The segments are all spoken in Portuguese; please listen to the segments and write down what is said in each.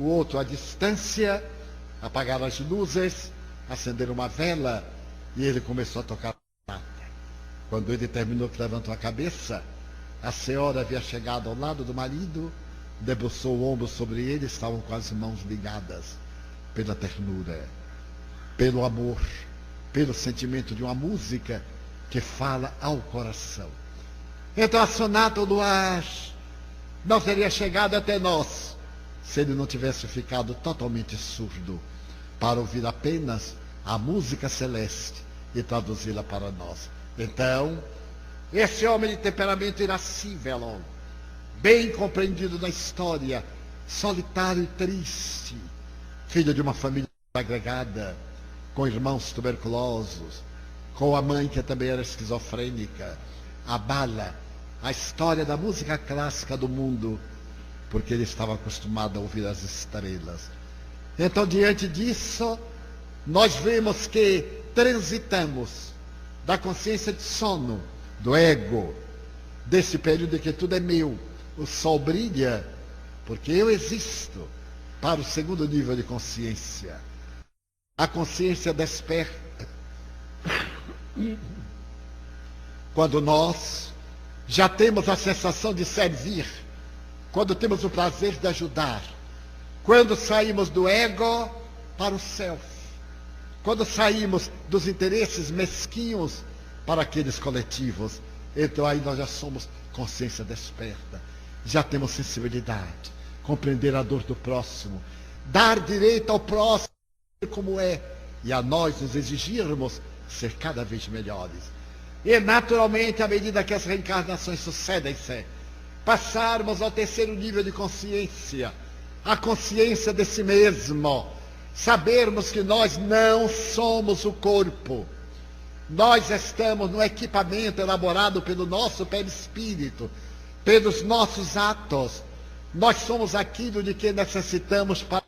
o outro à distância, apagaram as luzes, acenderam uma vela e ele começou a tocar nada. Quando ele terminou que levantou a cabeça, a senhora havia chegado ao lado do marido, debruçou o ombro sobre ele, estavam com as mãos ligadas pela ternura, pelo amor, pelo sentimento de uma música que fala ao coração. Então a sonata do ar não teria chegado até nós se ele não tivesse ficado totalmente surdo para ouvir apenas a música celeste e traduzi-la para nós. Então, esse homem de temperamento irascível, bem compreendido na história, solitário e triste, filho de uma família agregada, com irmãos tuberculosos, com a mãe que também era esquizofrênica, abala a história da música clássica do mundo, porque ele estava acostumado a ouvir as estrelas. Então, diante disso, nós vemos que transitamos da consciência de sono, do ego, desse período em que tudo é meu, o sol brilha, porque eu existo, para o segundo nível de consciência. A consciência desperta. Quando nós já temos a sensação de servir, quando temos o prazer de ajudar, quando saímos do ego para o self, quando saímos dos interesses mesquinhos para aqueles coletivos, então aí nós já somos consciência desperta, já temos sensibilidade, compreender a dor do próximo, dar direito ao próximo como é, e a nós nos exigirmos ser cada vez melhores. E naturalmente, à medida que as reencarnações sucedem-se, passarmos ao terceiro nível de consciência, a consciência de si mesmo, sabermos que nós não somos o corpo, nós estamos no equipamento elaborado pelo nosso perispírito, pelos nossos atos, nós somos aquilo de que necessitamos para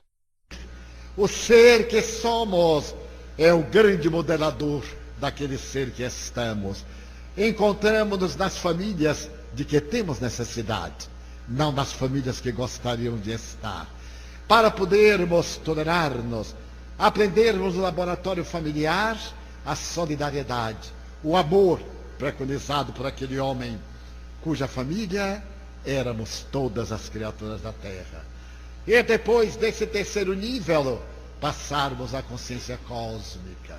o ser que somos é o grande modelador daquele ser que estamos. Encontramos-nos nas famílias de que temos necessidade, não nas famílias que gostariam de estar. Para podermos tolerar-nos, aprendermos no laboratório familiar a solidariedade, o amor preconizado por aquele homem, cuja família éramos todas as criaturas da terra. E depois desse terceiro nível, passarmos à consciência cósmica.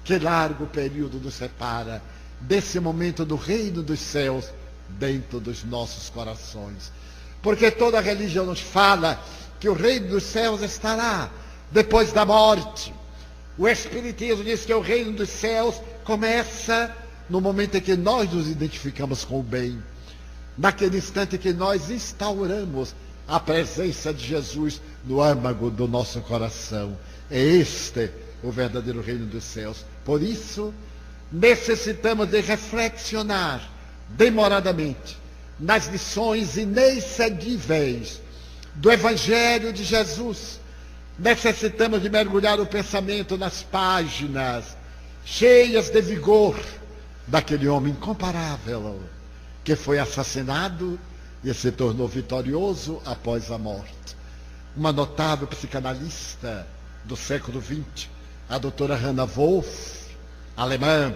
Que largo período nos separa desse momento do reino dos céus dentro dos nossos corações. Porque toda religião nos fala que o reino dos céus estará depois da morte. O Espiritismo diz que o reino dos céus começa no momento em que nós nos identificamos com o bem, naquele instante que nós instauramos a presença de Jesus no âmago do nosso coração. É este o verdadeiro reino dos céus. Por isso, necessitamos de reflexionar demoradamente nas lições inexcedíveis do Evangelho de Jesus. Necessitamos de mergulhar o pensamento nas páginas cheias de vigor daquele homem incomparável que foi assassinado e se tornou vitorioso após a morte. Uma notável psicanalista do século XX, a doutora Hannah Wolff, alemã,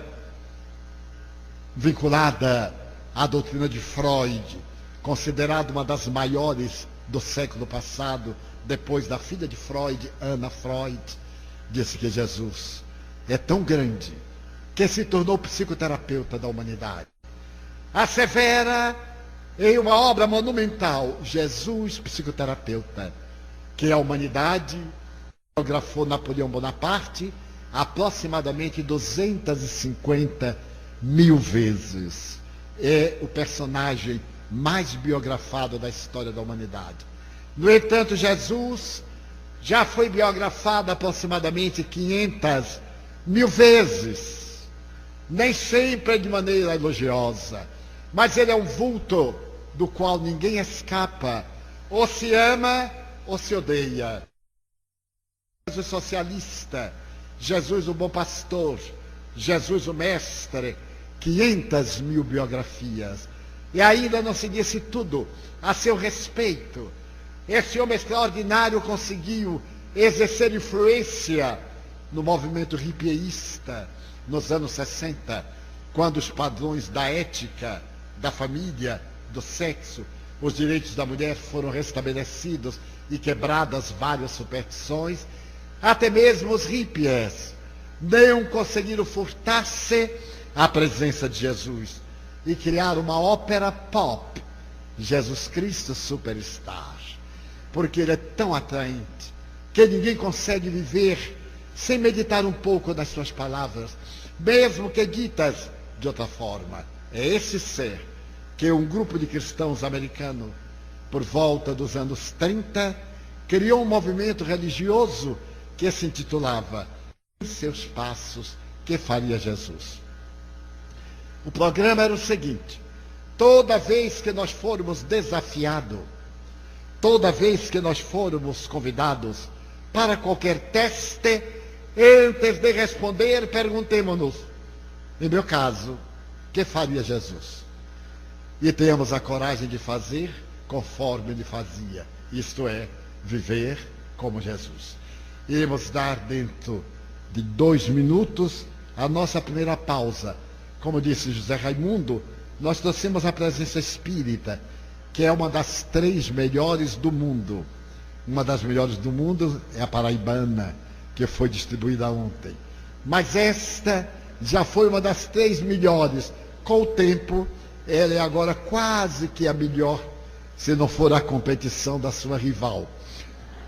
vinculada à doutrina de Freud, considerada uma das maiores do século passado, depois da filha de Freud, Anna Freud, disse que Jesus é tão grande que se tornou psicoterapeuta da humanidade. Assevera em uma obra monumental, Jesus Psicoterapeuta, que a humanidade biografou Napoleão Bonaparte aproximadamente 250 mil vezes. É o personagem mais biografado da história da humanidade. No entanto, Jesus já foi biografado aproximadamente 500 mil vezes, nem sempre de maneira elogiosa, mas ele é um vulto do qual ninguém escapa, ou se ama ou se odeia. Jesus socialista, Jesus o bom pastor, Jesus o mestre, 500 mil biografias. E ainda não se disse tudo a seu respeito. Esse homem extraordinário conseguiu exercer influência no movimento hippieísta nos anos 60, quando os padrões da ética, da família, do sexo, os direitos da mulher foram restabelecidos e quebradas várias superstições. Até mesmo os hippies não conseguiram furtar-se à presença de Jesus e criar uma ópera pop, Jesus Cristo Superstar, porque ele é tão atraente que ninguém consegue viver sem meditar um pouco nas suas palavras, mesmo que ditas de outra forma. É esse ser que um grupo de cristãos americanos, por volta dos anos 30, criou um movimento religioso que se intitulava Em Seus Passos, que faria Jesus. O programa era o seguinte: toda vez que nós formos desafiados, toda vez que nós formos convidados para qualquer teste, antes de responder, perguntemos-nos, em meu caso, que faria Jesus? E tenhamos a coragem de fazer conforme ele fazia, isto é, viver como Jesus. Iremos dar dentro de 2 minutos a nossa primeira pausa. Como disse José Raimundo, nós trouxemos a presença espírita, que é uma das 3 melhores do mundo. Uma das melhores do mundo é a paraibana, que foi distribuída ontem. Mas esta já foi uma das 3 melhores. Com o tempo, ela é agora quase que a melhor, se não for a competição da sua rival.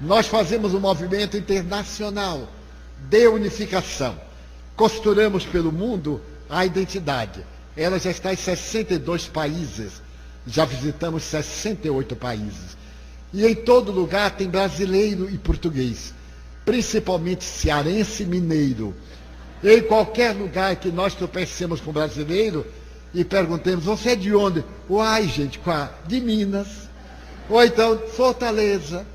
Nós fazemos um movimento internacional de unificação. Costuramos pelo mundo a identidade. Ela já está em 62 países. Já visitamos 68 países. E em todo lugar tem brasileiro e português, principalmente cearense e mineiro. Em qualquer lugar que nós tropecemos com brasileiro e perguntemos, você é de onde? Uai, gente, de Minas. Ou então, Fortaleza.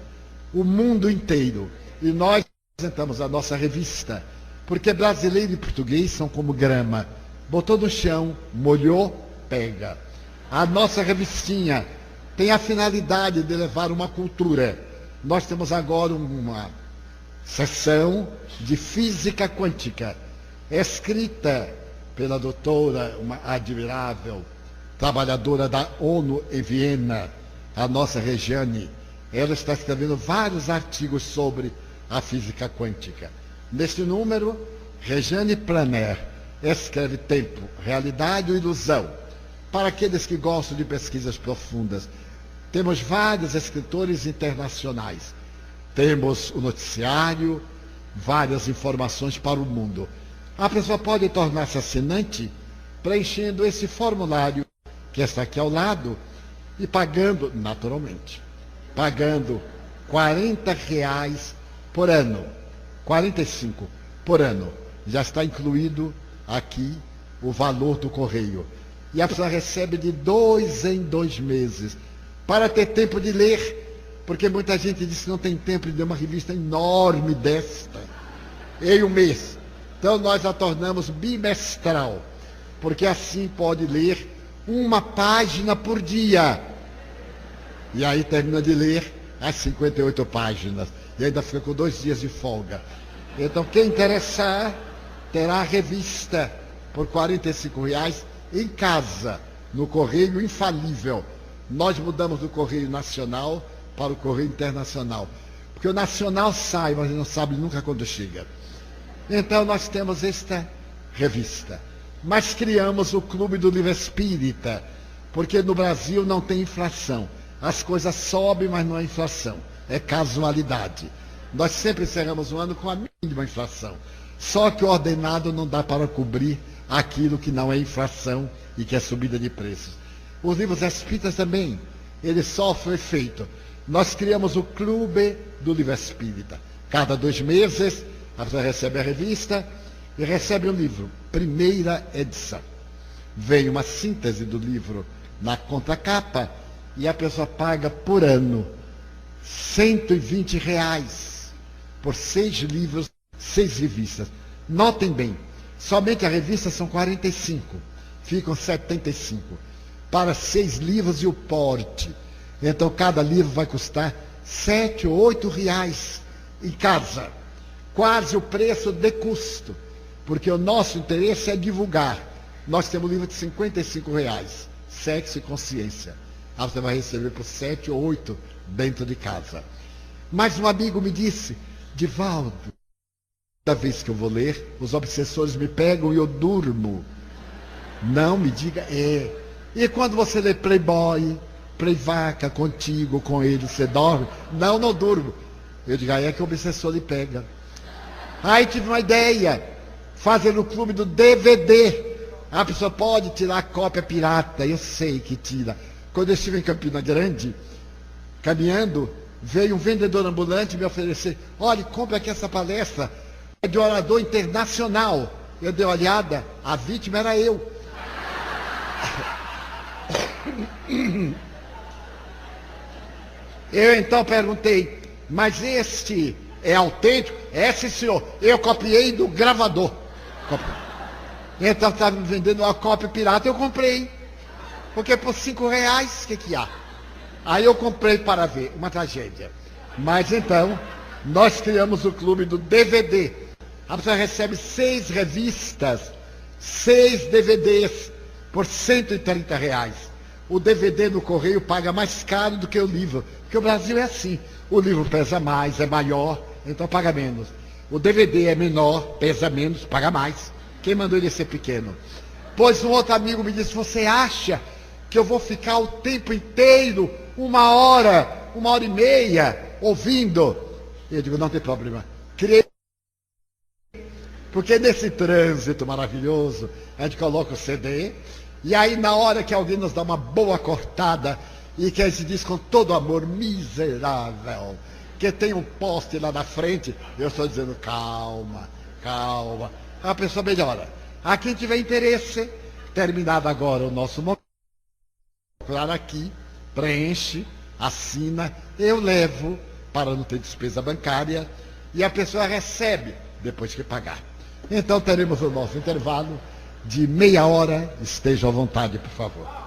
O mundo inteiro. E nós apresentamos a nossa revista, porque brasileiro e português são como grama. Botou no chão, molhou, pega. A nossa revistinha tem a finalidade de levar uma cultura. Nós temos agora uma sessão de física quântica, escrita pela doutora, uma admirável trabalhadora da ONU em Viena, a nossa Regiane. Ela está escrevendo vários artigos sobre a física quântica. Neste número, Regiane Planer escreve Tempo, Realidade ou Ilusão, para aqueles que gostam de pesquisas profundas. Temos vários escritores internacionais. Temos o noticiário, várias informações para o mundo. A pessoa pode tornar-se assinante preenchendo esse formulário que está aqui ao lado e pagando, naturalmente, pagando R$40 por ano, 45 por ano. Já está incluído aqui o valor do correio. E a pessoa recebe de 2 em 2 meses, para ter tempo de ler, porque muita gente diz que não tem tempo de ler uma revista enorme desta em um mês. Então nós a tornamos bimestral, porque assim pode ler 1 página por dia. E aí termina de ler as 58 páginas. E ainda fica com 2 dias de folga. Então quem interessar terá a revista por R$45 em casa, no correio infalível. Nós mudamos do correio nacional para o correio internacional. Porque o nacional sai, mas não sabe nunca quando chega. Então nós temos esta revista. Mas criamos o Clube do Livro Espírita, porque no Brasil não tem inflação. As coisas sobem, mas não é inflação. É casualidade. Nós sempre encerramos o ano com a mínima inflação. Só que o ordenado não dá para cobrir aquilo que não é inflação e que é subida de preços. Os livros espíritas também, eles sofrem efeito. Nós criamos o Clube do Livro Espírita. Cada 2 meses, a pessoa recebe a revista e recebe um livro, primeira edição. Vem uma síntese do livro na contracapa e a pessoa paga por ano R$120 por 6 livros, 6 revistas. Notem bem, somente a revista são 45, ficam 75 para 6 livros e o porte. Então cada livro vai custar 7 ou 8 reais em casa. Quase o preço de custo. Porque o nosso interesse é divulgar. Nós temos um livro de 55 reais. Sexo e Consciência. Aí você vai receber por 7 ou 8 dentro de casa. Mas um amigo me disse, Divaldo, toda vez que eu vou ler, os obsessores me pegam e eu durmo. Não me diga, E quando você lê Playboy, Playvaca, contigo, com ele, você dorme? Não, não durmo. Eu digo, aí é que o obsessor lhe pega. Aí tive uma ideia, fazer no clube do DVD. A pessoa pode tirar a cópia pirata, eu sei que tira. Quando eu estive em Campina Grande, caminhando, veio um vendedor ambulante me oferecer, olha, compre aqui essa palestra, é de orador internacional. Eu dei uma olhada, a vítima era eu. Eu então perguntei, mas este é autêntico? É, sim, senhor. Eu copiei do gravador. Então estava me vendendo uma cópia pirata, eu comprei. Porque por 5 reais, o que há? Aí eu comprei para ver, uma tragédia. Mas então, nós criamos o clube do DVD. A pessoa recebe 6 revistas, 6 DVDs por 130 reais. O DVD no correio paga mais caro do que o livro. Porque o Brasil é assim. O livro pesa mais, é maior, então paga menos. O DVD é menor, pesa menos, paga mais. Quem mandou ele ser pequeno? Pois um outro amigo me disse, você acha que eu vou ficar o tempo inteiro, 1 hora e meia, ouvindo? Eu digo, não tem problema. Porque nesse trânsito maravilhoso, a gente coloca o CD, e aí na hora que alguém nos dá uma boa cortada, e que a gente diz com todo amor, miserável, que tem um poste lá na frente, eu estou dizendo, calma, calma. A pessoa melhora. A quem tiver interesse, terminado agora o nosso momento, procurar aqui, preenche, assina, eu levo para não ter despesa bancária e a pessoa recebe depois que pagar. Então teremos o nosso intervalo de meia hora. Esteja à vontade, por favor.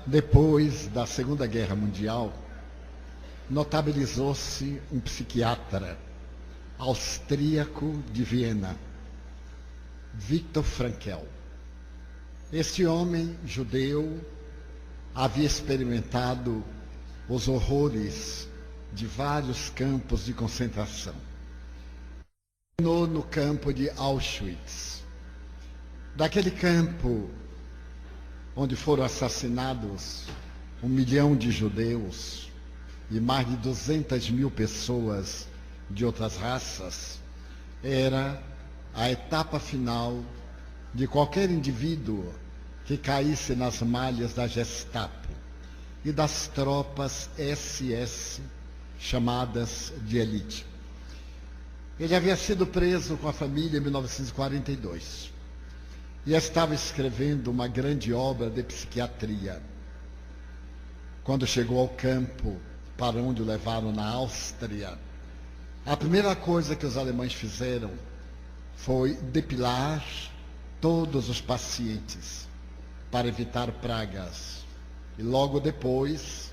Depois da Segunda Guerra Mundial, notabilizou-se um psiquiatra austríaco de Viena, Viktor Frankl. Este homem judeu havia experimentado os horrores de vários campos de concentração. No campo de Auschwitz. Daquele campo onde foram assassinados 1 milhão de judeus e mais de 200 mil pessoas de outras raças, era a etapa final de qualquer indivíduo que caísse nas malhas da Gestapo e das tropas SS, chamadas de elite. Ele havia sido preso com a família em 1942. E estava escrevendo uma grande obra de psiquiatria. Quando chegou ao campo para onde o levaram na Áustria, a primeira coisa que os alemães fizeram foi depilar todos os pacientes para evitar pragas. E logo depois,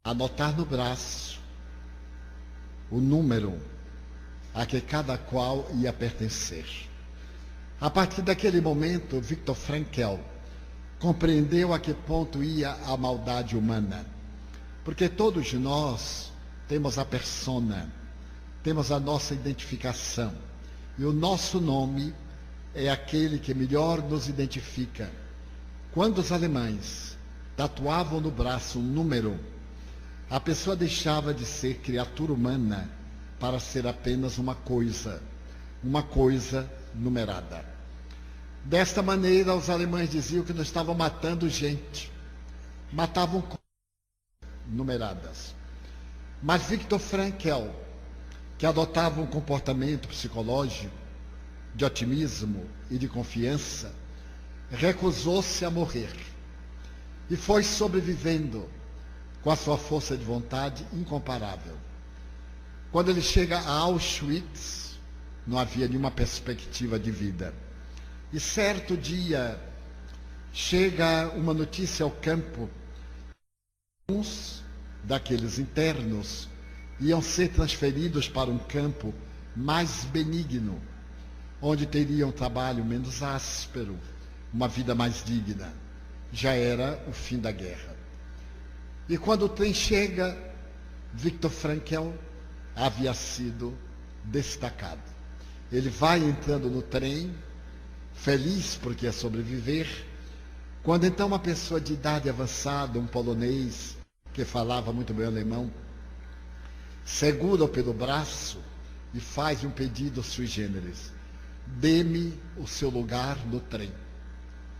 anotar no braço o número a que cada qual ia pertencer. A partir daquele momento, Viktor Frankl compreendeu a que ponto ia a maldade humana. Porque todos nós temos a persona, temos a nossa identificação. E o nosso nome é aquele que melhor nos identifica. Quando os alemães tatuavam no braço um número, a pessoa deixava de ser criatura humana para ser apenas uma coisa numerada. Desta maneira, os alemães diziam que não estavam matando gente, matavam coisas numeradas. Mas Viktor Frankl que adotava um comportamento psicológico de otimismo e de confiança, recusou-se a morrer e foi sobrevivendo com a sua força de vontade incomparável. Quando ele chega a Auschwitz, não havia nenhuma perspectiva de vida. E certo dia chega uma notícia ao campo: alguns daqueles internos iam ser transferidos para um campo mais benigno, onde teriam um trabalho menos áspero, uma vida mais digna. Já era o fim da guerra. E quando o trem chega, Viktor Frankl havia sido destacado. Ele vai entrando no trem, feliz porque ia sobreviver, quando então uma pessoa de idade avançada, um polonês, que falava muito bem alemão, segura-o pelo braço e faz um pedido sui generis: dê-me o seu lugar no trem.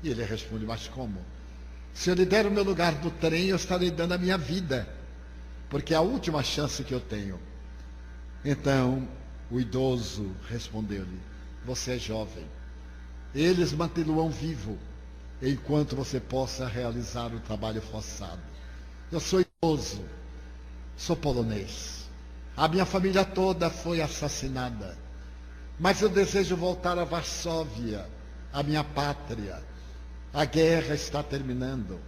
E ele responde: mas como? Se eu lhe der o meu lugar no trem, eu estarei dando a minha vida, porque é a última chance que eu tenho. Então o idoso respondeu-lhe: você é jovem, eles mantê-lo-ão vivo enquanto você possa realizar o trabalho forçado. Eu sou idoso, sou polonês, a minha família toda foi assassinada, mas eu desejo voltar a Varsóvia, a minha pátria. A guerra está terminando,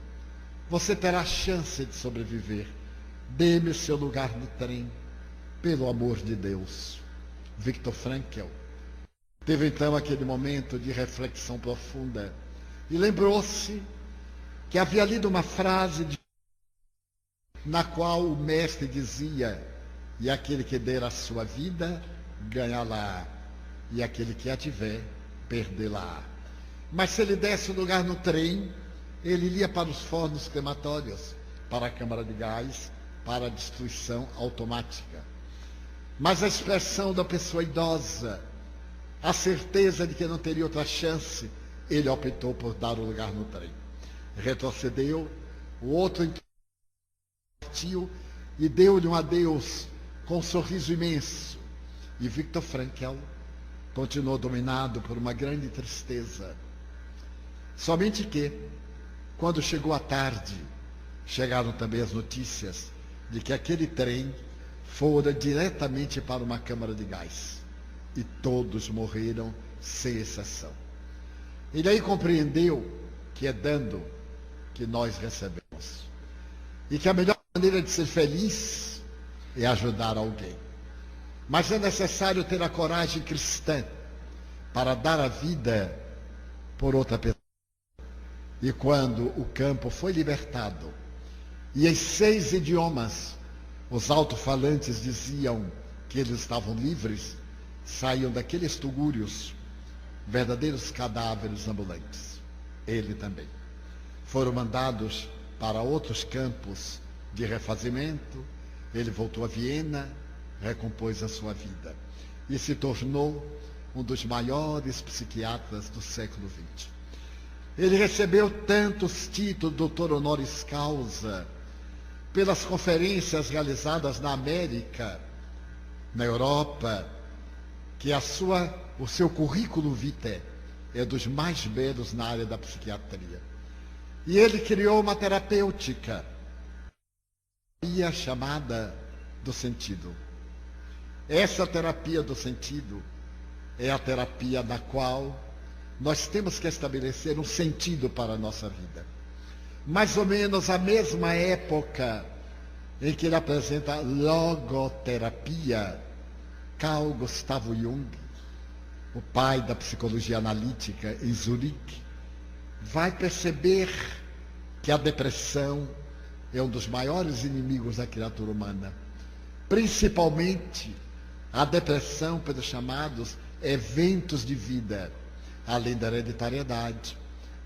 você terá chance de sobreviver, dê-me o seu lugar no trem, pelo amor de Deus. Viktor Frankl teve então aquele momento de reflexão profunda e lembrou-se que havia lido uma frase na qual o mestre dizia: e aquele que der a sua vida, ganhá-la, e aquele que a tiver, perdê-la. Mas se ele desse o lugar no trem, ele iria para os fornos crematórios, para a câmara de gás, para a destruição automática. Mas a expressão da pessoa idosa, a certeza de que não teria outra chance, ele optou por dar o lugar no trem. Retrocedeu, o outro partiu e deu-lhe um adeus com um sorriso imenso. E Viktor Frankl continuou dominado por uma grande tristeza. Somente que, quando chegou a tarde, chegaram também as notícias de que aquele trem fora diretamente para uma câmara de gás. E todos morreram, sem exceção. Ele aí compreendeu que é dando que nós recebemos. E que a melhor maneira de ser feliz é ajudar alguém. Mas é necessário ter a coragem cristã para dar a vida por outra pessoa. E quando o campo foi libertado, e em 6 idiomas os alto-falantes diziam que eles estavam livres, saíam daqueles tugúrios verdadeiros cadáveres ambulantes. Ele também. Foram mandados para outros campos de refazimento. Ele voltou a Viena, recompôs a sua vida e se tornou um dos maiores psiquiatras do século XX. Ele recebeu tantos títulos, doutor honoris causa, pelas conferências realizadas na América, na Europa, que o seu currículo vitae é dos mais belos na área da psiquiatria. E ele criou uma terapêutica chamada do sentido. Essa terapia do sentido é a terapia na qual nós temos que estabelecer um sentido para a nossa vida. Mais ou menos a mesma época em que ele apresenta a logoterapia, Carl Gustav Jung, o pai da psicologia analítica em Zurique, vai perceber que a depressão é um dos maiores inimigos da criatura humana, principalmente a depressão pelos chamados eventos de vida, além da hereditariedade,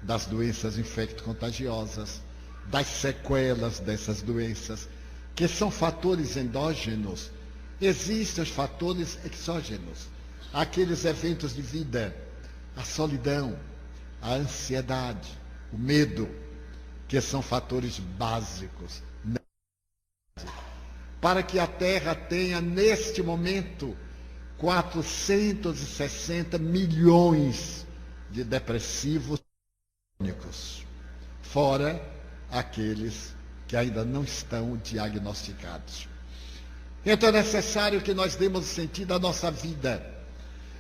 das doenças infecto-contagiosas, das sequelas dessas doenças, que são fatores endógenos. Existem os fatores exógenos, aqueles eventos de vida, a solidão, a ansiedade, o medo, que são fatores básicos, para que a Terra tenha, neste momento, 460 milhões de depressivos crônicos, fora aqueles que ainda não estão diagnosticados. Então é necessário que nós demos sentido à nossa vida,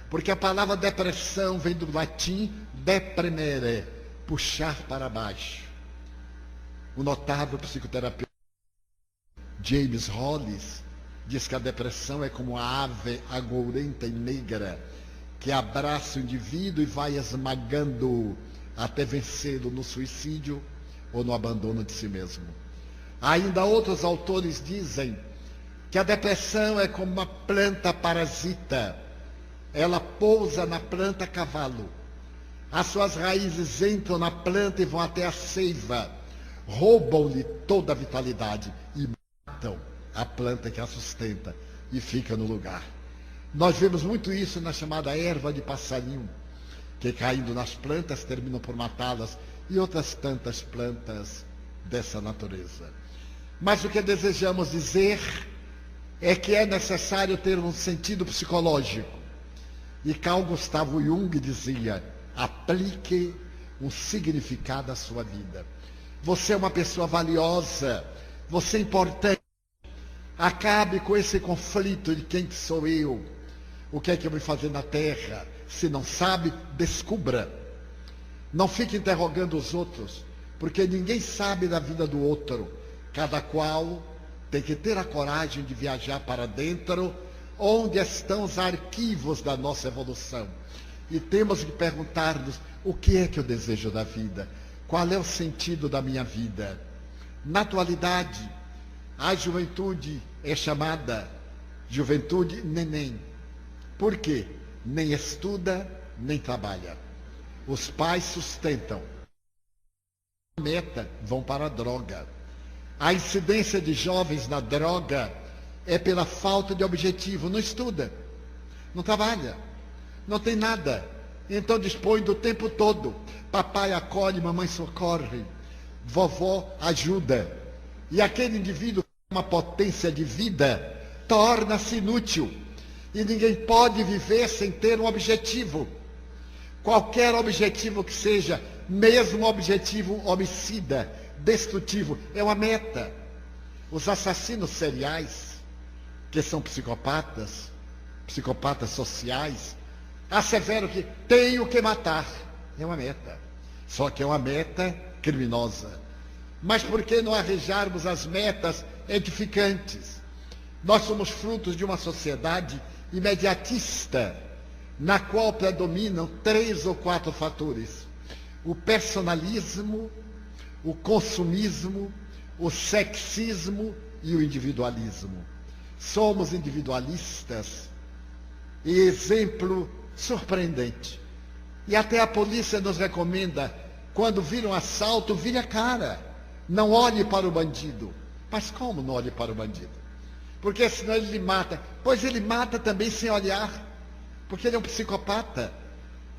porque a palavra depressão vem do latim deprimere, puxar para baixo. O notável psicoterapeuta James Hollis diz que a depressão é como a ave agourenta e negra que abraça o indivíduo e vai esmagando-o até vencê-lo no suicídio ou no abandono de si mesmo. Ainda outros autores dizem que a depressão é como uma planta parasita. Ela pousa na planta cavalo. As suas raízes entram na planta e vão até a seiva, roubam-lhe toda a vitalidade e matam a planta que a sustenta e fica no lugar. Nós vemos muito isso na chamada erva de passarinho, que caindo nas plantas terminam por matá-las, e outras tantas plantas dessa natureza. Mas o que desejamos dizer é que é necessário ter um sentido psicológico. E Carl Gustavo Jung dizia: aplique um significado à sua vida. Você é uma pessoa valiosa, você é importante. Acabe com esse conflito de quem sou eu, o que é que eu vou fazer na terra. Se não sabe, descubra. Não fique interrogando os outros, porque ninguém sabe da vida do outro. Cada qual tem que ter a coragem de viajar para dentro, onde estão os arquivos da nossa evolução. E temos que perguntar-nos: o que é que eu desejo da vida? Qual é o sentido da minha vida? Na atualidade, a juventude é chamada juventude neném. Por quê? Nem estuda, nem trabalha. Os pais sustentam. A meta vão para a droga. A incidência de jovens na droga é pela falta de objetivo. Não estuda, não trabalha, não tem nada. Então dispõe do tempo todo. Papai acolhe, mamãe socorre, vovó ajuda. E aquele indivíduo com uma potência de vida torna-se inútil. E ninguém pode viver sem ter um objetivo. Qualquer objetivo que seja, mesmo um objetivo homicida, destrutivo, é uma meta. Os assassinos seriais, que são psicopatas sociais, asseveram que tenho que matar. É uma meta. Só que é uma meta criminosa. Mas por que não arranjarmos as metas edificantes? Nós somos frutos de uma sociedade imediatista, na qual predominam 3 ou 4 fatores: o personalismo, o consumismo, o sexismo e o individualismo. Somos individualistas, e exemplo surpreendente. E até a polícia nos recomenda: quando vir um assalto, vire a cara, não olhe para o bandido. Mas como não olhe para o bandido? Porque senão ele lhe mata. Pois ele mata também sem olhar, porque ele é um psicopata.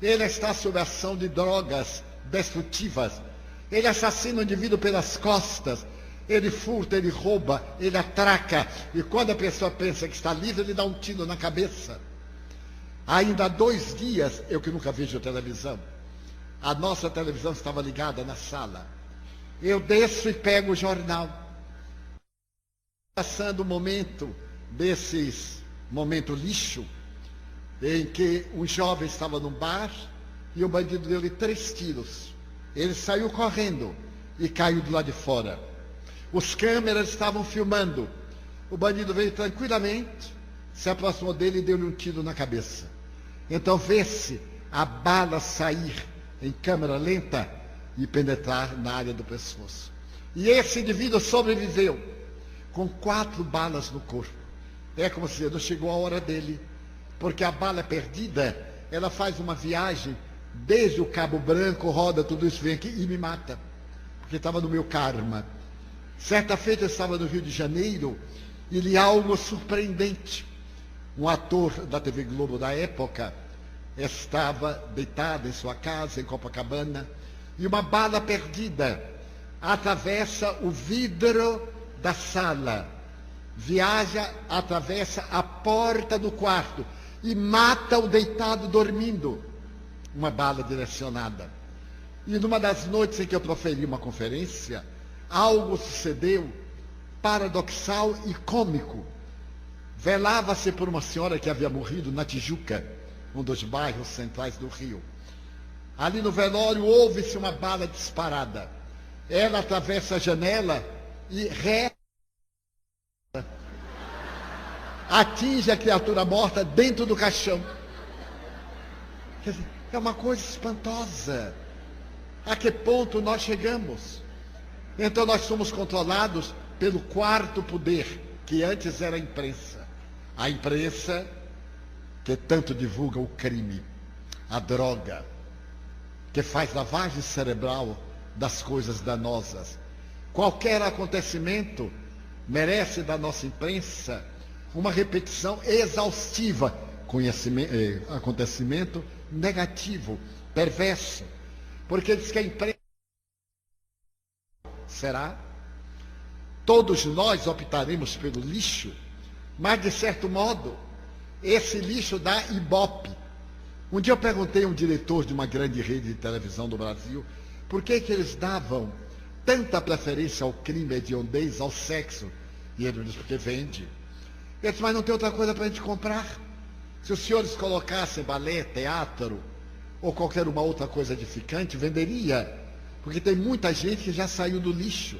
Ele está sob a ação de drogas destrutivas. Ele assassina o indivíduo pelas costas. Ele furta, ele rouba, ele atraca. E quando a pessoa pensa que está livre, ele dá um tiro na cabeça. Ainda há 2 dias, eu que nunca vejo televisão, a nossa televisão estava ligada na sala. Eu desço e pego o jornal. Passando um momento momento lixo, em que um jovem estava num bar e o bandido deu-lhe 3 tiros. Ele saiu correndo e caiu do lado de fora. Os câmeras estavam filmando. O bandido veio tranquilamente, se aproximou dele e deu-lhe um tiro na cabeça. Então vê-se a bala sair em câmera lenta e penetrar na área do pescoço. E esse indivíduo sobreviveu com 4 balas no corpo. É como se não chegou a hora dele, porque a bala perdida, ela faz uma viagem desde o Cabo Branco, roda tudo isso, vem aqui e me mata, porque estava no meu karma. Certa feita eu estava no Rio de Janeiro e li algo surpreendente. Um ator da TV Globo da época estava deitado em sua casa, em Copacabana, e uma bala perdida atravessa o vidro da sala, viaja, atravessa a porta do quarto e mata o deitado dormindo. Uma bala direcionada. E numa das noites em que eu proferi uma conferência, algo sucedeu paradoxal e cômico. Velava-se por uma senhora que havia morrido na Tijuca, um dos bairros centrais do Rio. Ali no velório ouve-se uma bala disparada. Ela atravessa a janela e atinge a criatura morta dentro do caixão. Quer dizer, é uma coisa espantosa. A que ponto nós chegamos? Então nós somos controlados pelo quarto poder, que antes era a imprensa. A imprensa que tanto divulga o crime, a droga, que faz lavagem cerebral das coisas danosas. Qualquer acontecimento merece da nossa imprensa uma repetição exaustiva. Acontecimento negativo, perverso. Porque diz que a imprensa... Será? Todos nós optaremos pelo lixo, mas de certo modo, esse lixo dá ibope. Um dia eu perguntei a um diretor de uma grande rede de televisão do Brasil por que eles davam tanta preferência ao crime hediondez, ao sexo. E ele me disse, porque vende. Eu disse, mas não tem outra coisa para a gente comprar. Se os senhores colocassem balé, teatro, ou qualquer uma outra coisa edificante, venderia. Porque tem muita gente que já saiu do lixo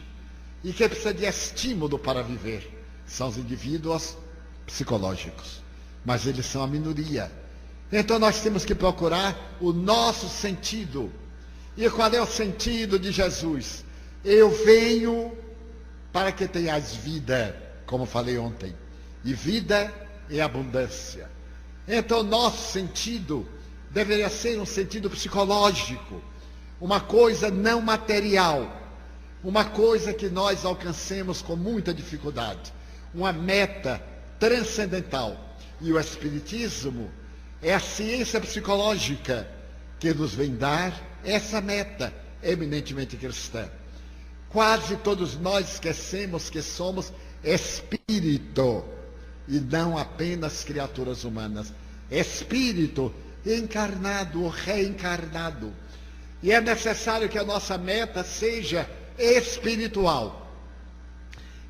e que precisa de estímulo para viver. São os indivíduos psicológicos. Mas eles são a minoria. Então nós temos que procurar o nosso sentido. E qual é o sentido de Jesus? Eu venho para que tenhas vida, como falei ontem. E vida é abundância. Então nosso sentido deveria ser um sentido psicológico. Uma coisa não material. Uma coisa que nós alcancemos com muita dificuldade. Uma meta transcendental. E o Espiritismo é a ciência psicológica que nos vem dar essa meta eminentemente cristã. Quase todos nós esquecemos que somos espírito e não apenas criaturas humanas. Espírito encarnado ou reencarnado. E é necessário que a nossa meta seja espiritual.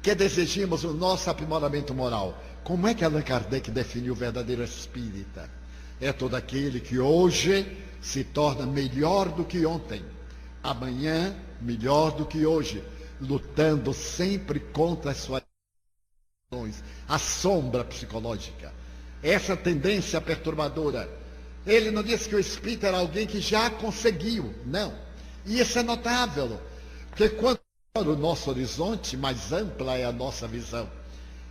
Que desejemos o nosso aprimoramento moral. Como é que Allan Kardec definiu o verdadeiro espírita? É todo aquele que hoje se torna melhor do que ontem, amanhã melhor do que hoje, lutando sempre contra as suas ações, a sombra psicológica, essa tendência perturbadora. Ele não disse que o espírito era alguém que já conseguiu, não. E isso é notável, porque quanto o nosso horizonte, mais ampla é a nossa visão.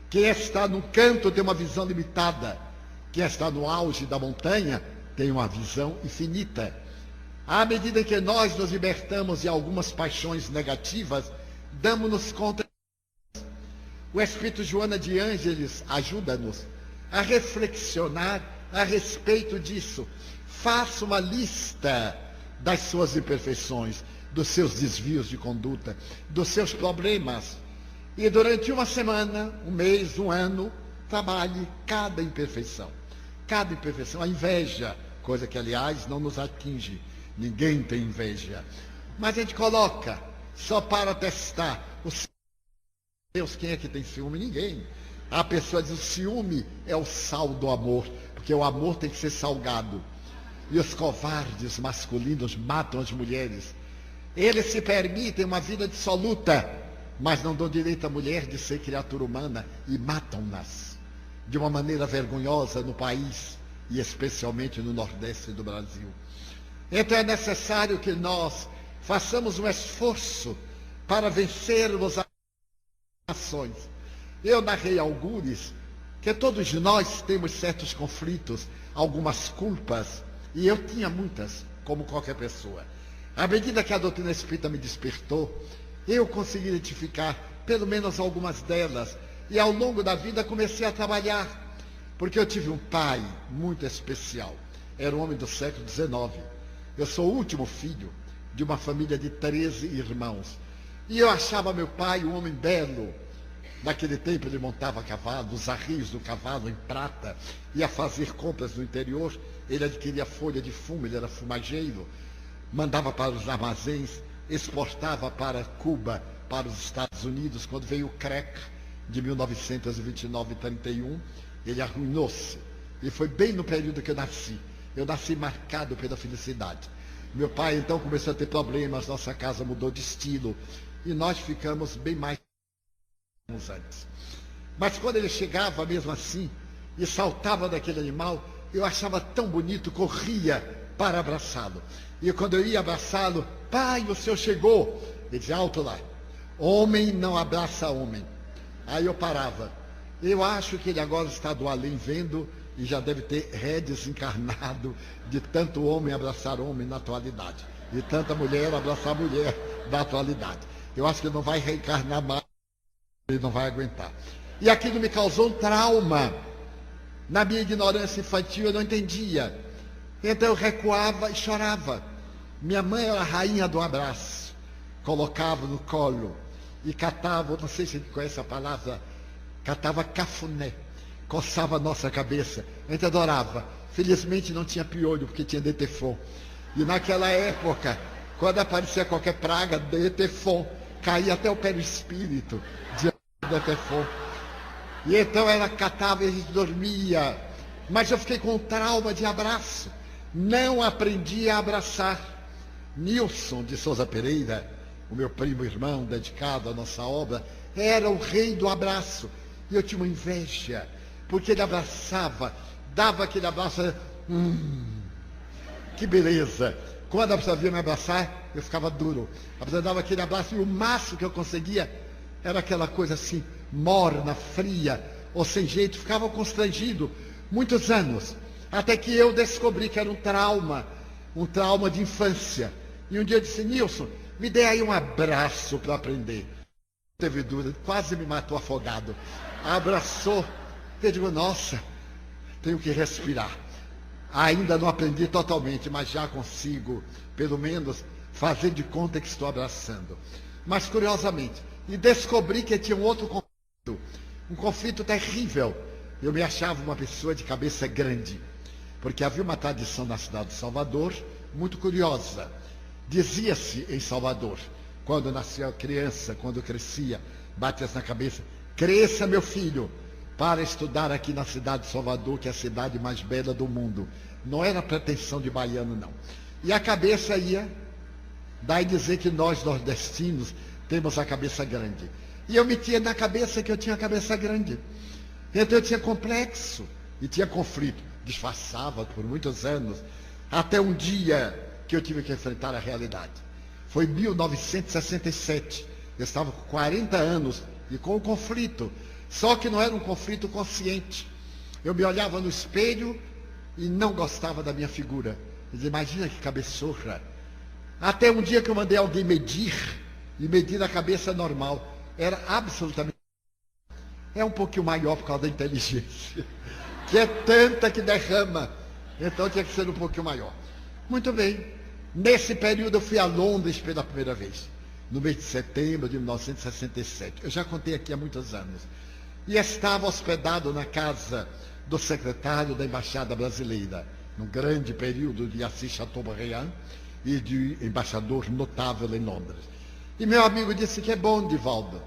Quem está no canto tem uma visão limitada. Quem está no auge da montanha tem uma visão infinita. À medida que nós nos libertamos de algumas paixões negativas, damos-nos conta. O Espírito Joana de Ângeles ajuda-nos a reflexionar a respeito disso. Faça uma lista das suas imperfeições, dos seus desvios de conduta, dos seus problemas. E durante uma semana, um mês, um ano, trabalhe cada imperfeição. Cada imperfeição, a inveja, coisa que, aliás, não nos atinge. Ninguém tem inveja. Mas a gente coloca, só para testar. O Deus, quem é que tem ciúme? Ninguém. A pessoa diz, o ciúme é o sal do amor, porque o amor tem que ser salgado. E os covardes masculinos matam as mulheres. Eles se permitem uma vida dissoluta, mas não dão direito à mulher de ser criatura humana e matam-nas de uma maneira vergonhosa no país e especialmente no Nordeste do Brasil. Então é necessário que nós façamos um esforço para vencermos as ações. Eu narrei algures que todos nós temos certos conflitos, algumas culpas, e eu tinha muitas, como qualquer pessoa. À medida que a doutrina espírita me despertou, eu consegui identificar pelo menos algumas delas. E ao longo da vida comecei a trabalhar. Porque eu tive um pai muito especial. Era um homem do século XIX. Eu sou o último filho de uma família de 13 irmãos. E eu achava meu pai um homem belo. Naquele tempo ele montava cavalo, os arreios do cavalo em prata, ia fazer compras no interior, ele adquiria folha de fumo, ele era fumageiro, mandava para os armazéns, exportava para Cuba, para os Estados Unidos. Quando veio o crack de 1929 e 31, ele arruinou-se. E foi bem no período que eu nasci. Eu nasci marcado pela felicidade. Meu pai então começou a ter problemas, nossa casa mudou de estilo e nós ficamos bem mais antes. Mas quando ele chegava mesmo assim e saltava daquele animal, eu achava tão bonito, corria para abraçá-lo. E quando eu ia abraçá-lo, pai, o senhor chegou. Ele dizia, alto lá, homem não abraça homem. Aí eu parava. Eu acho que ele agora está do além vendo e já deve ter redesencarnado de tanto homem abraçar homem na atualidade, de tanta mulher abraçar mulher na atualidade. Eu acho que ele não vai reencarnar mais, ele não vai aguentar. E aquilo me causou um trauma. Na minha ignorância infantil eu não entendia. Então eu recuava e chorava. Minha mãe era a rainha do abraço. Colocava no colo e catava, não sei se você conhece a palavra, catava cafuné. Coçava a nossa cabeça. A gente adorava. Felizmente não tinha piolho, porque tinha Detefon. E naquela época, quando aparecia qualquer praga, Detefon, caía até o perispírito de Detefon. E então ela catava e a gente dormia. Mas eu fiquei com um trauma de abraço. Não aprendi a abraçar. Nilson de Souza Pereira, o meu primo irmão dedicado à nossa obra, era o rei do abraço. E eu tinha uma inveja, porque ele abraçava, dava aquele abraço, que beleza. Quando a pessoa vinha me abraçar, eu ficava duro. A pessoa dava aquele abraço e o máximo que eu conseguia era aquela coisa assim, morna, fria, ou sem jeito, ficava constrangido. Muitos anos, até que eu descobri que era um trauma de infância. E um dia eu disse, Nilson, me dê aí um abraço para aprender. Teve dúvida, quase me matou afogado. Abraçou. Eu digo, nossa, tenho que respirar. Ainda não aprendi totalmente, mas já consigo, pelo menos, fazer de conta que estou abraçando. Mas, curiosamente, e descobri que tinha um outro conflito terrível. Eu me achava uma pessoa de cabeça grande, porque havia uma tradição na cidade de Salvador, muito curiosa. Dizia-se em Salvador, quando nascia a criança, quando crescia, batia-se na cabeça, cresça, meu filho, para estudar aqui na cidade de Salvador, que é a cidade mais bela do mundo. Não era pretensão de baiano, não. E a cabeça ia, daí dizer que nós, nordestinos, temos a cabeça grande. E eu metia na cabeça que eu tinha a cabeça grande. Então eu tinha complexo e tinha conflito. Disfarçava por muitos anos, até um dia que eu tive que enfrentar a realidade. Foi em 1967. Eu estava com 40 anos e com um conflito. Só que não era um conflito consciente. Eu me olhava no espelho e não gostava da minha figura. Eu dizia, imagina que cabeçorra. Até um dia que eu mandei alguém medir, e medir a cabeça normal. Era absolutamente... É um pouquinho maior por causa da inteligência, que é tanta que derrama. Então tinha que ser um pouquinho maior. Muito bem. Nesse período eu fui a Londres pela primeira vez, no mês de setembro de 1967. Eu já contei aqui há muitos anos. E estava hospedado na casa do secretário da Embaixada Brasileira, num grande período de Assis Chateaubriand e de embaixador notável em Londres. E meu amigo disse que é bom, Divaldo,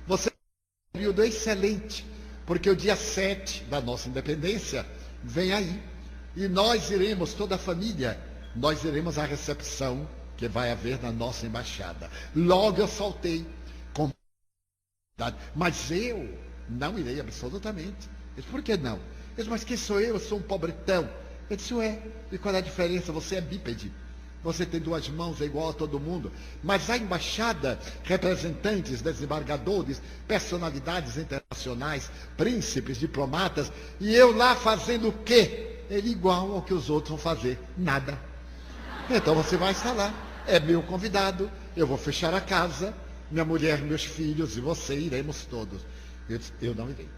você tem um período excelente, porque o dia 7 da nossa independência vem aí. E nós iremos, toda a família, nós iremos à recepção que vai haver na nossa embaixada. Logo eu saltei, com... mas eu não irei absolutamente. Ele disse, por que não? Ele disse, mas quem sou eu? Eu sou um pobretão. Eu disse, ué, e qual é a diferença? Você é bípede. Você tem duas mãos, é igual a todo mundo. Mas a embaixada, representantes, desembargadores, personalidades internacionais, príncipes, diplomatas, e eu lá fazendo o quê? Ele igual ao que os outros vão fazer. Nada. Então você vai estar lá. É meu convidado, eu vou fechar a casa, minha mulher, meus filhos e você, iremos todos. Eu disse, eu não irei,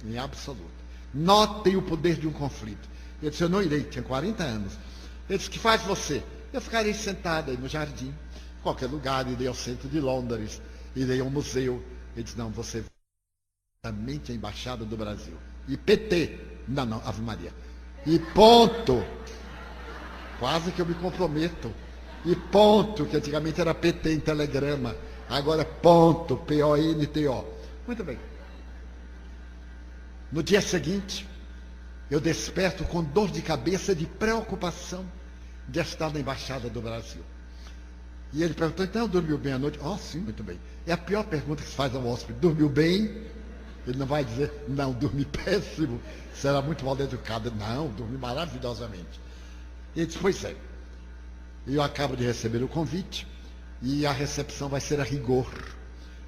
em absoluto. Notem o poder de um conflito. Eu disse, eu não irei, tinha 40 anos. Ele disse, que faz você? Eu ficarei sentada aí no jardim, qualquer lugar, irei ao centro de Londres, irei ao museu. Ele disse, não, você a Embaixada do Brasil. E PT. Não, Ave Maria. E ponto. Quase que eu me comprometo. E ponto, que antigamente era PT em telegrama. Agora é ponto, P-O-N-T-O. Muito bem. No dia seguinte, eu desperto com dor de cabeça, de preocupação de estar na Embaixada do Brasil. E ele perguntou, então dormiu bem à noite? Oh, sim, muito bem. É a pior pergunta que se faz ao hóspede. Dormiu bem? Ele não vai dizer, não, dormi péssimo. Será muito mal educado. Não, dormi maravilhosamente. E ele disse, pois é. Eu acabo de receber o convite e a recepção vai ser a rigor.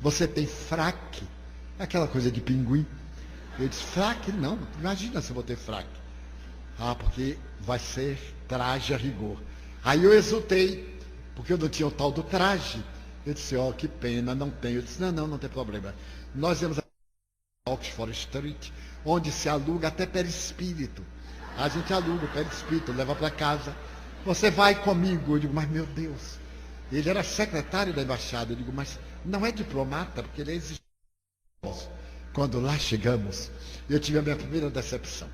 Você tem fraque? Aquela coisa de pinguim. Eu disse, fraque? Não, imagina se eu vou ter fraque. Ah, porque vai ser traje a rigor. Aí eu exultei, porque eu não tinha o tal do traje. Eu disse, ó, que pena, não tenho. Eu disse, não tem problema. Nós vamos a Oxford Street, onde se aluga até perispírito. A gente aluga o perispírito, leva para casa. Você vai comigo? Eu digo, mas meu Deus. Ele era secretário da embaixada. Eu digo, mas não é diplomata, porque ele é exigente. Quando lá chegamos, eu tive a minha primeira decepção.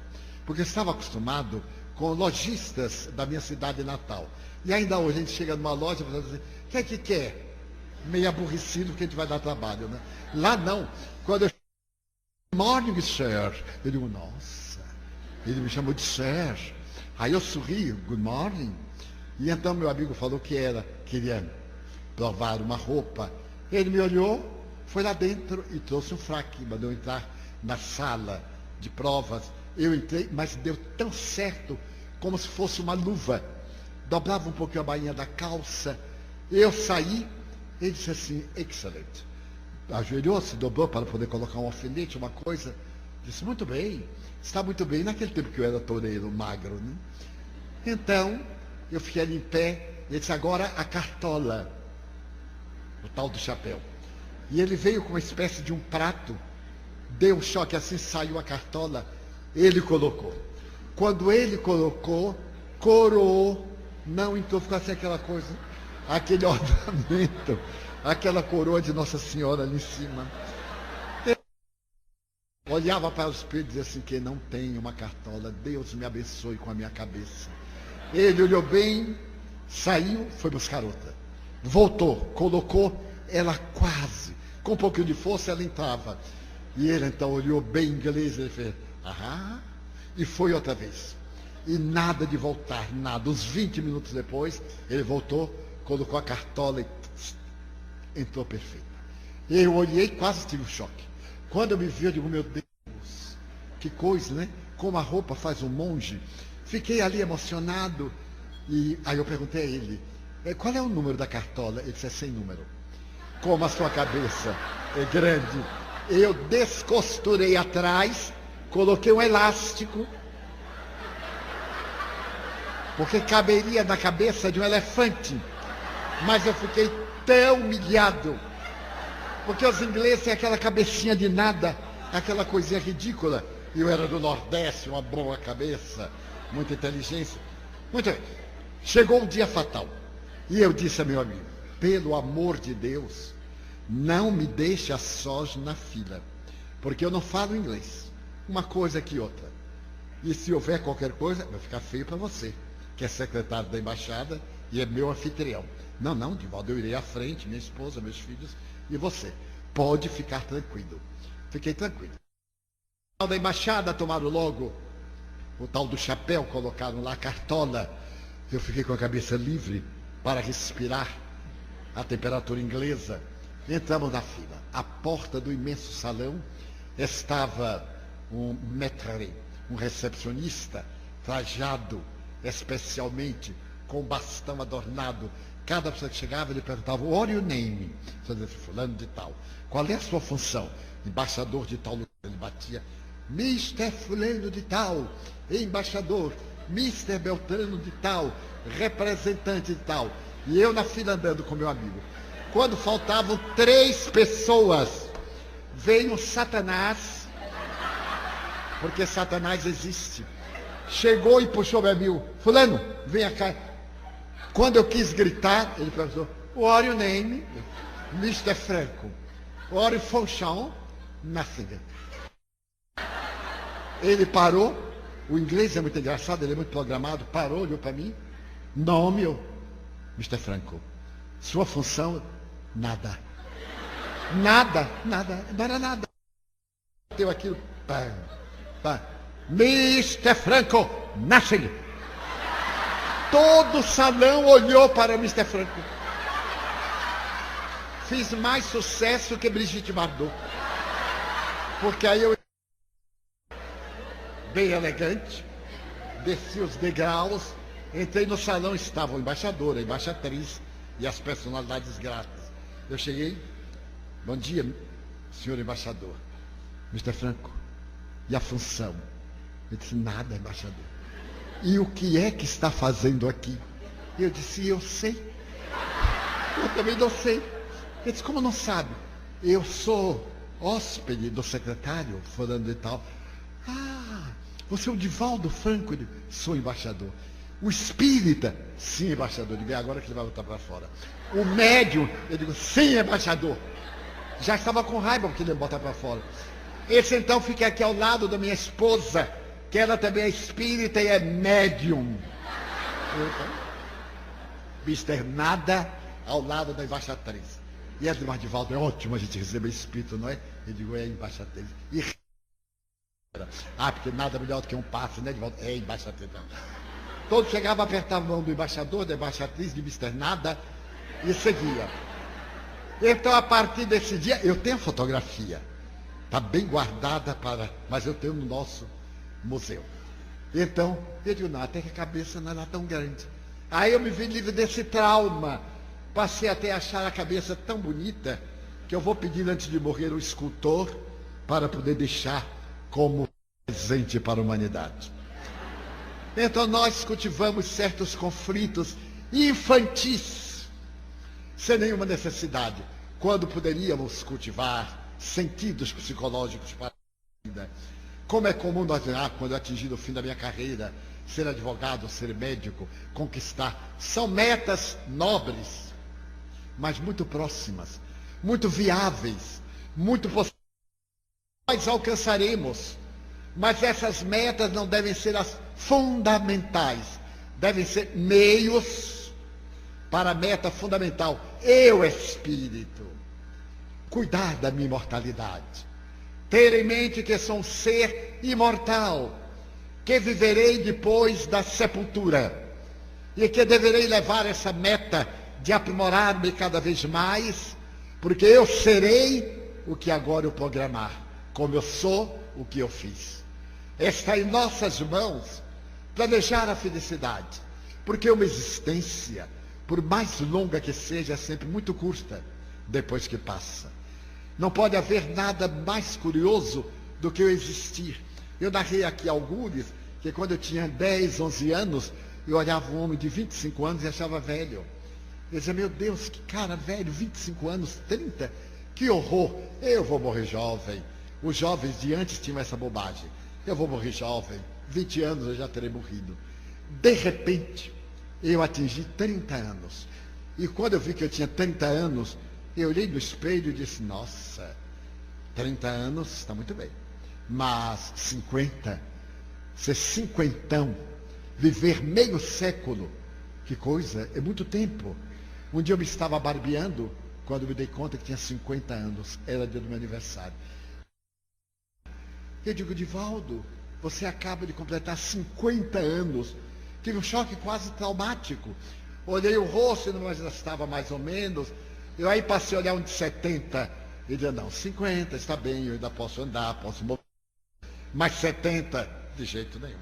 Porque eu estava acostumado com lojistas da minha cidade natal. E ainda hoje a gente chega numa loja e fala assim, o que quer? Meio aborrecido, porque a gente vai dar trabalho, né? Lá não. Quando eu morning, sir. Eu digo, nossa. Ele me chamou de sir. Aí eu sorri, good morning. E então meu amigo falou que queria provar uma roupa. Ele me olhou, foi lá dentro e trouxe um fraque, mandou entrar na sala de provas. Eu entrei, mas deu tão certo, como se fosse uma luva. Dobrava um pouquinho a bainha da calça. Eu saí, ele disse assim, excellent. Ajoelhou, se dobrou para poder colocar um alfinete, uma coisa. Disse, muito bem, está muito bem. Naquele tempo que eu era toureiro, magro, né? Então, eu fiquei ali em pé, ele disse, agora a cartola, o tal do chapéu. E ele veio com uma espécie de um prato, deu um choque assim, saiu a cartola, ele colocou. Quando ele colocou, coroou, não entrou, ficou assim aquela coisa, aquele ornamento, aquela coroa de Nossa Senhora ali em cima. Eu olhava para os espelho e dizia assim, que não tem uma cartola, Deus me abençoe com a minha cabeça. Ele olhou bem, saiu, foi buscar outra. Voltou, colocou, ela quase, com um pouquinho de força, ela entrava. E ele então olhou bem inglês, ele fez, e foi outra vez. E nada de voltar, nada. Uns 20 minutos depois, ele voltou, colocou a cartola e entrou perfeita. Eu olhei, quase tive um choque. Quando eu me vi, eu digo, meu Deus, que coisa, né? Como a roupa faz um monge. Fiquei ali emocionado. E aí eu perguntei a ele, qual é o número da cartola? Ele disse, é sem número. Como a sua cabeça é grande. Eu descosturei atrás, coloquei um elástico, porque caberia na cabeça de um elefante. Mas eu fiquei tão humilhado, porque os ingleses têm aquela cabecinha de nada, aquela coisinha ridícula. E eu era do Nordeste, uma boa cabeça, muita inteligência. Muito bem. Chegou um dia fatal. E eu disse a meu amigo, pelo amor de Deus, não me deixe a sós na fila, porque eu não falo inglês. Uma coisa que outra. E se houver qualquer coisa, vai ficar feio para você, que é secretário da embaixada e é meu anfitrião. Não, Divaldo, eu irei à frente, minha esposa, meus filhos e você. Pode ficar tranquilo. Fiquei tranquilo. Da embaixada tomaram logo o tal do chapéu, colocaram lá a cartola. Eu fiquei com a cabeça livre para respirar a temperatura inglesa. Entramos na fila. À porta do imenso salão estava um maître, um recepcionista, trajado especialmente, com bastão adornado. Cada pessoa que chegava, ele perguntava, what your name? Você dizia, fulano de tal. Qual é a sua função? Embaixador de tal lugar. Ele batia, Mr. fulano de tal, embaixador, Mr. Beltrano de tal, representante de tal. E eu na fila andando com meu amigo. Quando faltavam 3 pessoas, veio Satanás, porque Satanás existe. Chegou e puxou meu amigo, fulano, vem cá. Quando eu quis gritar, ele perguntou, what are your name? Mr. Franco. What are you function? Nothing. Ele parou, o inglês é muito engraçado, ele é muito programado, parou, olhou para mim, nome, eu, Mr. Franco, sua função, nada. Nada, não era nada. Deu aquilo, pá, pá. Mr. Franco, nothing. Todo o salão olhou para Mr. Franco. Fiz mais sucesso que Brigitte Bardot. Porque aí eu, bem elegante, desci os degraus, entrei no salão, estava o embaixador, a embaixatriz e as personalidades gratas. Eu cheguei, bom dia, senhor embaixador. Mr. Franco, e a função? Ele disse, nada, embaixador. E o que é que está fazendo aqui? Eu disse, eu sei. Eu também não sei. Ele disse, como não sabe? Eu sou hóspede do secretário, falando e tal. Ah, você é o Divaldo Franco? Ele, sou embaixador. O espírita? Sim, embaixador. Eu digo, é agora que ele vai botar para fora. O médium? Eu digo, sim, embaixador. Já estava com raiva porque ele ia botar para fora. Esse então fica aqui ao lado da minha esposa, que ela também é espírita e é médium. Mister Nada ao lado da embaixatriz. E ela disse, Divaldo, é ótimo a gente receber espírito, não é? Eu digo, é embaixatriz. E porque nada melhor do que um passe, né, Divaldo? É embaixatriz. Todos chegavam a apertar a mão do embaixador, da embaixatriz, de Mister Nada, e seguia. Então, a partir desse dia, eu tenho fotografia. Está bem guardada, mas eu tenho no nosso museu. Então, eu digo, não, até que a cabeça não era tão grande. Aí eu me vi livre desse trauma. Passei até a achar a cabeça tão bonita que eu vou pedir antes de morrer um escultor para poder deixar como presente para a humanidade. Então nós cultivamos certos conflitos infantis, sem nenhuma necessidade, quando poderíamos cultivar sentidos psicológicos para a vida. Como é comum nós, quando eu atingir o fim da minha carreira, ser advogado, ser médico, conquistar. São metas nobres, mas muito próximas, muito viáveis, muito possíveis. Nós alcançaremos, mas essas metas não devem ser as fundamentais, devem ser meios para a meta fundamental. Eu, espírito, cuidar da minha imortalidade, ter em mente que sou um ser imortal, que viverei depois da sepultura e que deverei levar essa meta de aprimorar-me cada vez mais, porque eu serei o que agora eu programar, como eu sou o que eu fiz. Está em nossas mãos planejar a felicidade, porque uma existência, por mais longa que seja, é sempre muito curta depois que passa. Não pode haver nada mais curioso do que eu existir. Eu narrei aqui alguns que quando eu tinha 10, 11 anos, eu olhava um homem de 25 anos e achava velho. Eu dizia, meu Deus, que cara velho, 25 anos, 30, que horror, eu vou morrer jovem. Os jovens de antes tinham essa bobagem. Eu vou morrer jovem, 20 anos eu já terei morrido. De repente, eu atingi 30 anos. E quando eu vi que eu tinha 30 anos, eu olhei no espelho e disse, nossa, 30 anos está muito bem. Mas 50, ser cinquentão, viver meio século, que coisa, é muito tempo. Um dia eu me estava barbeando, quando me dei conta que tinha 50 anos, era dia do meu aniversário. Eu digo, Divaldo, você acaba de completar 50 anos. Tive um choque quase traumático. Olhei o rosto, mas já estava mais ou menos. Eu aí passei a olhar um de 70. Ele dizia, não, 50, está bem, eu ainda posso andar, posso mover. Mas 70, de jeito nenhum.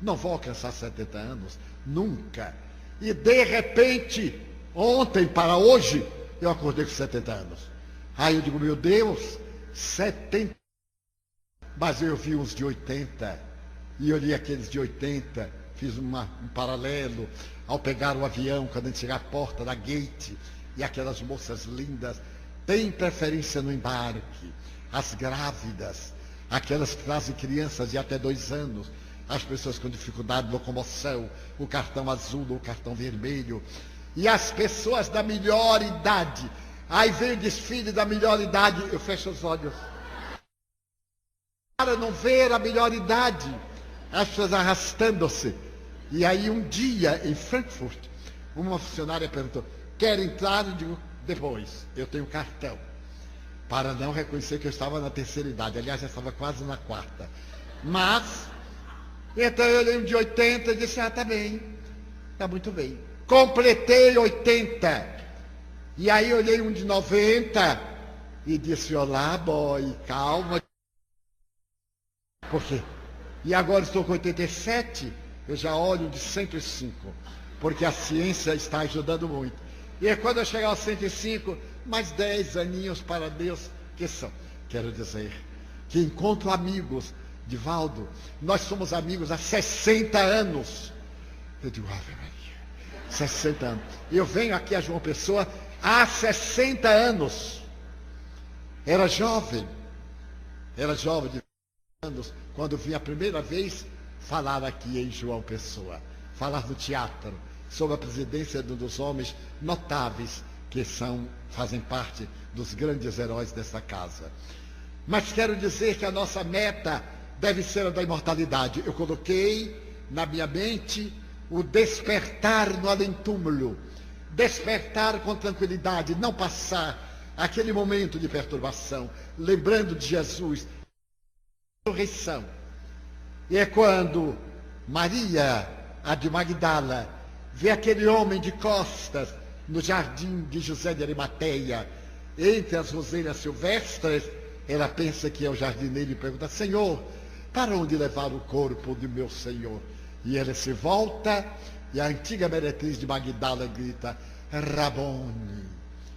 Não vou alcançar 70 anos, nunca. E de repente, ontem para hoje, eu acordei com 70 anos. Aí eu digo, meu Deus, 70. Mas eu vi uns de 80, e eu li aqueles de 80, fiz um paralelo, ao pegar o avião, quando a gente chegar à porta da gate, e aquelas moças lindas, têm preferência no embarque, as grávidas, aquelas que trazem crianças de até 2 anos, as pessoas com dificuldade de locomoção, o cartão azul ou o cartão vermelho, e as pessoas da melhor idade. Aí vem o desfile da melhor idade, eu fecho os olhos. para não ver a melhor idade, as pessoas arrastando-se. E aí um dia, em Frankfurt, uma funcionária perguntou, quer entrar? Eu digo, depois, eu tenho cartão. Para não reconhecer que eu estava na terceira idade. Aliás, já estava quase na quarta. Mas, então eu olhei um de 80 e disse, tá bem, tá muito bem. Completei 80. E aí olhei um de 90 e disse, olá, boy, calma. Por quê? E agora estou com 87, eu já olho de 105, porque a ciência está ajudando muito. E quando eu chegar aos 105, mais 10 aninhos para Deus, que são? Quero dizer, que encontro amigos. Divaldo, nós somos amigos há 60 anos. Eu digo, Ave Maria, 60 anos. Eu venho aqui a João Pessoa há 60 anos. Era jovem de 20 anos, quando vim a primeira vez falar aqui em João Pessoa, falar no teatro, sob a presidência de um dos homens notáveis que fazem parte dos grandes heróis desta casa. Mas quero dizer que a nossa meta deve ser a da imortalidade. Eu coloquei na minha mente o despertar no além-túmulo, despertar com tranquilidade, não passar aquele momento de perturbação, lembrando de Jesus, a ressurreição. E é quando Maria, a de Magdala, vê aquele homem de costas no jardim de José de Arimateia, entre as roselhas silvestres, ela pensa que é o jardineiro e pergunta, Senhor, para onde levar o corpo de meu Senhor? E ele se volta e a antiga meretriz de Magdala grita, Rabone,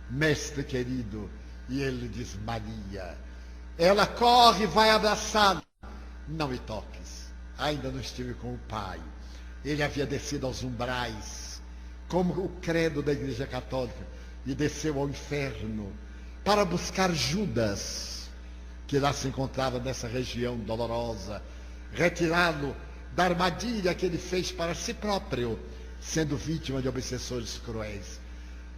mestre querido. E ele diz, Maria. Ela corre e vai abraçá-lo. Não me toques, ainda não estive com o Pai. Ele havia descido aos umbrais, como o credo da Igreja Católica, e desceu ao inferno para buscar Judas, que lá se encontrava nessa região dolorosa, retirá-lo da armadilha que ele fez para si próprio, sendo vítima de obsessores cruéis.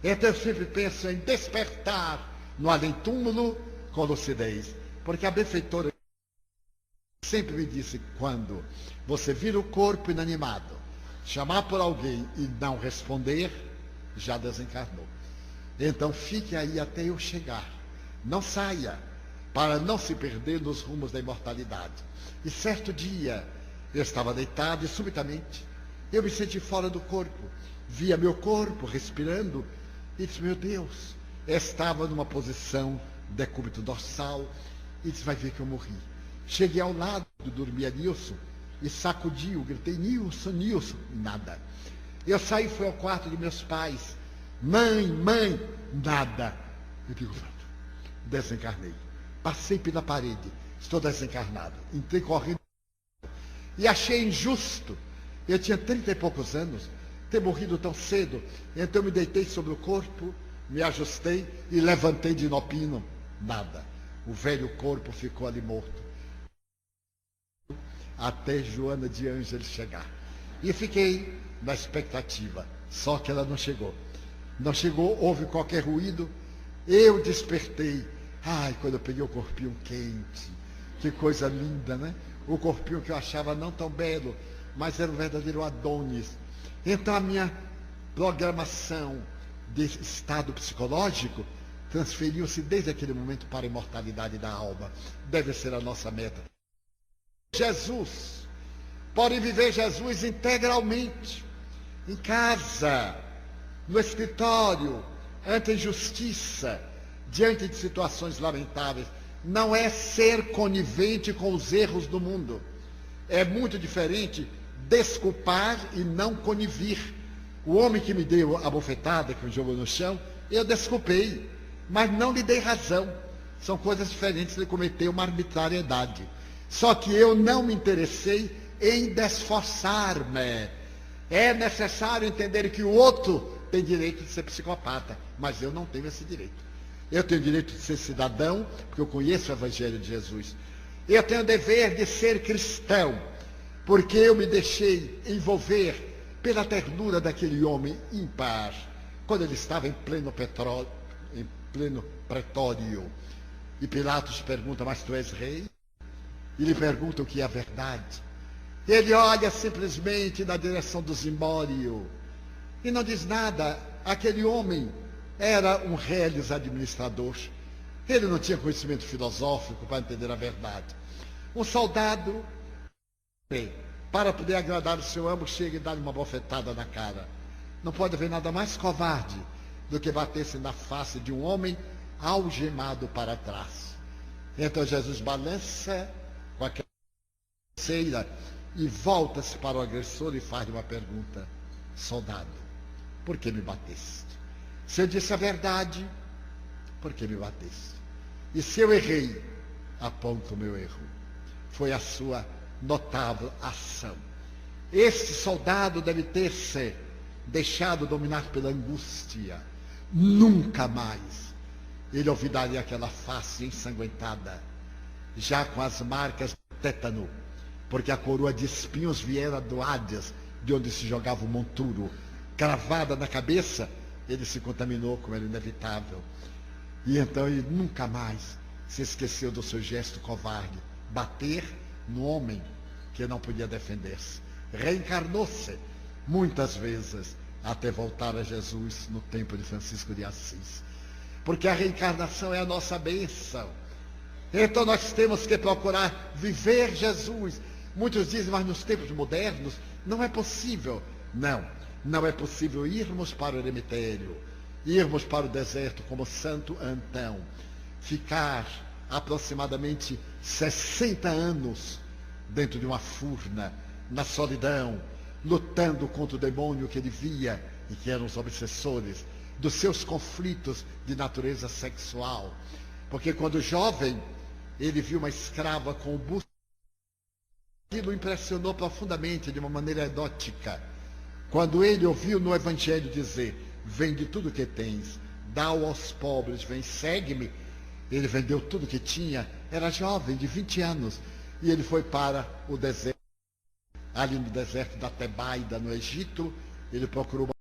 Então eu sempre penso em despertar no além-túmulo com lucidez, porque a benfeitora sempre me disse, quando você vira o corpo inanimado, chamar por alguém e não responder, já desencarnou. Então fique aí até eu chegar, não saia, para não se perder nos rumos da imortalidade. E certo dia, eu estava deitado e subitamente eu me senti fora do corpo, via meu corpo respirando e disse, meu Deus, estava numa posição decúbito dorsal e disse, vai ver que eu morri. Cheguei ao lado do dormia Nilson e sacudi-o, gritei, Nilson, Nilson, nada. Eu saí, fui ao quarto de meus pais, mãe, nada. Eu digo, desencarnei. Passei pela parede, estou desencarnado. Entrei correndo e achei injusto. Eu tinha 30 e poucos anos, ter morrido tão cedo. Então eu me deitei sobre o corpo, me ajustei e levantei de inopino. Nada. O velho corpo ficou ali morto. Até Joana de Ângeles chegar. E fiquei na expectativa. Só que ela não chegou. Não chegou, houve qualquer ruído. Eu despertei. Ai, quando eu peguei o corpinho quente. Que coisa linda, né? O corpinho que eu achava não tão belo, mas era um verdadeiro Adonis. Então a minha programação de estado psicológico transferiu-se desde aquele momento para a imortalidade da alma. Deve ser a nossa meta. Jesus, pode viver Jesus integralmente, em casa, no escritório, ante a injustiça, diante de situações lamentáveis. Não é ser conivente com os erros do mundo. É muito diferente desculpar e não conivir. O homem que me deu a bofetada, que me jogou no chão, eu desculpei, mas não lhe dei razão. São coisas diferentes, ele cometeu uma arbitrariedade. Só que eu não me interessei em desforçar-me. É necessário entender que o outro tem direito de ser psicopata, mas eu não tenho esse direito. Eu tenho o direito de ser cidadão, porque eu conheço o Evangelho de Jesus. Eu tenho o dever de ser cristão, porque eu me deixei envolver pela ternura daquele homem ímpar, quando ele estava em pleno pretório. E Pilatos pergunta, mas tu és rei? e lhe pergunta o que é a verdade. Ele olha simplesmente na direção do zimbório e não diz nada. Aquele homem era um reles administrador. Ele não tinha conhecimento filosófico para entender a verdade. Um soldado, para poder agradar o seu amo, chega e dá-lhe uma bofetada na cara. Não pode haver nada mais covarde do que bater-se na face de um homem algemado para trás. Então Jesus balança com aquela ceira e volta-se para o agressor e faz-lhe uma pergunta: soldado, por que me bateste? Se eu disse a verdade, por que me bateste? E se eu errei, aponta o meu erro. Foi a sua notável ação. Este soldado deve ter-se deixado dominar pela angústia. Nunca mais ele olvidaria aquela face ensanguentada, já com as marcas de tétano, porque a coroa de espinhos viera do Hades, de onde se jogava o monturo. Cravada na cabeça, ele se contaminou, como era inevitável. E então ele nunca mais se esqueceu do seu gesto covarde, bater no homem que não podia defender-se. Reencarnou-se muitas vezes até voltar a Jesus no tempo de Francisco de Assis. Porque a reencarnação é a nossa bênção. Então nós temos que procurar viver Jesus. Muitos dizem, mas nos tempos modernos não é possível. Não é possível irmos para o eremitério, irmos para o deserto como Santo Antão, ficar aproximadamente 60 anos dentro de uma furna, na solidão, lutando contra o demônio que ele via e que eram os obsessores dos seus conflitos de natureza sexual. Porque quando jovem, ele viu uma escrava com o busto. Aquilo o impressionou profundamente, de uma maneira erótica. Quando ele ouviu no Evangelho dizer: vende tudo que tens, dá-o aos pobres, vem, segue-me. Ele vendeu tudo que tinha, era jovem, de 20 anos, e ele foi para o deserto. Ali no deserto da Tebaida, no Egito, ele procurou